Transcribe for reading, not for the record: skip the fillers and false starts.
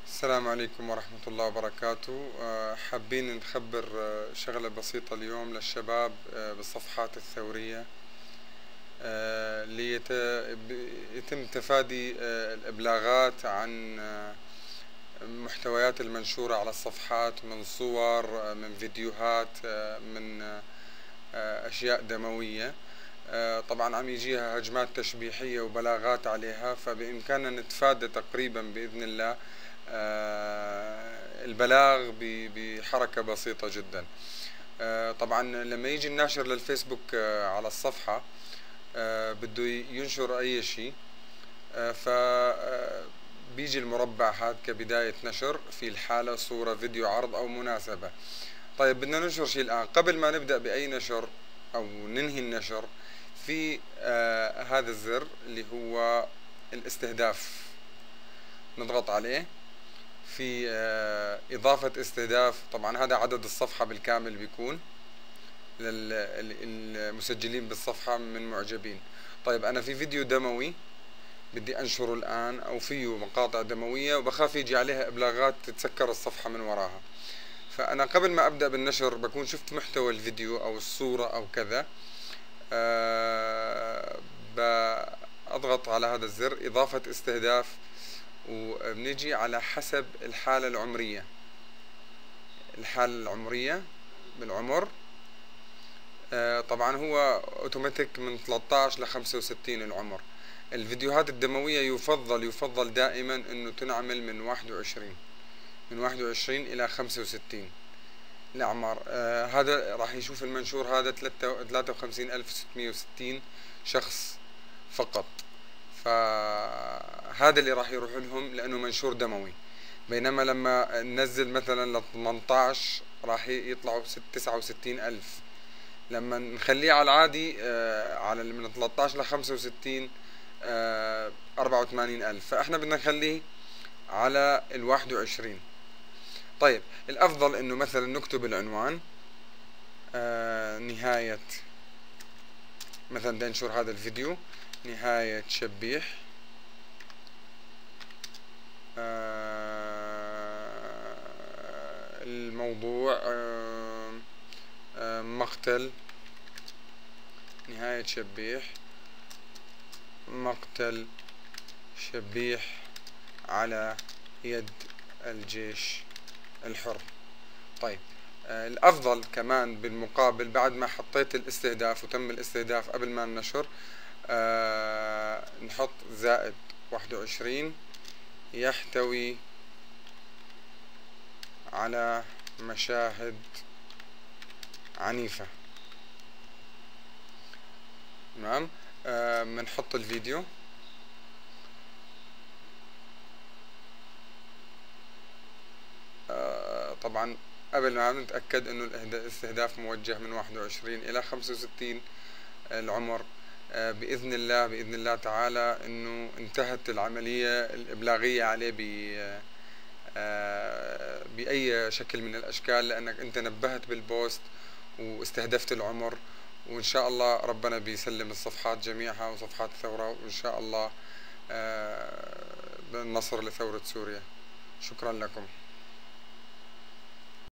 السلام عليكم ورحمة الله وبركاته. حابين نخبر شغلة بسيطة اليوم للشباب بالصفحات الثورية، ليتم تفادي الإبلاغات عن المحتويات المنشورة على الصفحات من صور، من فيديوهات، من أشياء دموية. طبعا عم يجيها هجمات تشبيحية وبلاغات عليها، فبإمكاننا نتفادى تقريبا بإذن الله البلاغ بحركة بسيطة جدا. طبعا لما يجي الناشر للفيسبوك على الصفحة بده ينشر أي شيء، فبيجي المربع هذا كبداية نشر في الحالة صورة، فيديو، عرض أو مناسبة. طيب بدنا ننشر شيء الآن. قبل ما نبدأ بأي نشر أو ننهي النشر، في هذا الزر اللي هو الاستهداف، نضغط عليه. في إضافة استهداف، طبعا هذا عدد الصفحة بالكامل بيكون للمسجلين بالصفحة من معجبين. طيب أنا في فيديو دموي بدي أنشره الآن، أو فيه مقاطع دموية وبخاف يجي عليها إبلاغات تتسكر الصفحة من وراها. فأنا قبل ما أبدأ بالنشر بكون شفت محتوى الفيديو أو الصورة أو كذا، بضغط على هذا الزر إضافة استهداف، وبنجي على حسب الحالة العمرية. بالعمر، طبعا هو اوتوماتيك من 13 ل 65 العمر. الفيديوهات الدموية يفضل دائما انه تنعمل من 21 الى 65 الأعمار. هذا راح يشوف المنشور هذا 53660 شخص فقط، فهذا اللي راح يروح لهم لأنه منشور دموي. بينما لما ننزل مثلا ل 18 راح يطلعوا 69000. لما نخليه على العادي على من 13 ل 65 84000. فاحنا بدنا نخليه على 21. طيب الأفضل إنه مثلا نكتب العنوان نهاية، مثلا بدنا ننشر هذا الفيديو نهاية شبيح، الموضوع مقتل، نهاية شبيح، مقتل شبيح على يد الجيش الحر. طيب الأفضل كمان بالمقابل، بعد ما حطيت الاستهداف وتم الاستهداف قبل ما النشر، نحط زائد 21 يحتوي على مشاهد عنيفة. تمام. بنحط الفيديو، طبعا قبل ما نتأكد انه الاستهداف موجه من 21 الى 65 العمر. بإذن الله تعالى انه انتهت العملية الإبلاغية عليه بأي شكل من الأشكال، لأنك أنت نبهت بالبوست واستهدفت العمر. وإن شاء الله ربنا بيسلم الصفحات جميعها وصفحات الثورة، وإن شاء الله بالنصر لثورة سوريا. شكرا لكم.